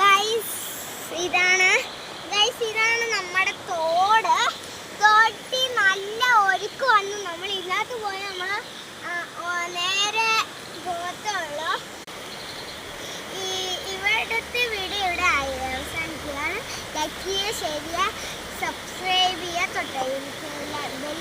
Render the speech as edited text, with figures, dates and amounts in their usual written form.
Guys ഇതാണ് ഇതാണ് നമ്മുടെ തോട്. തോട്ടി നല്ല ഒഴുക്ക് വന്ന് നമ്മൾ ഇതിനകത്ത് പോയി നമ്മൾ നേരെ പോകത്തുള്ളൂ. ഇവിടുത്തെ വീഡിയോ ഇവിടെ അവസാനിക്കുകയാണ്. ലൈക്ക് ചെയ്യുക, ഷെയർ ചെയ്യുക, സബ്സ്ക്രൈബ് ചെയ്യുക, തൊട്ട ബെൽ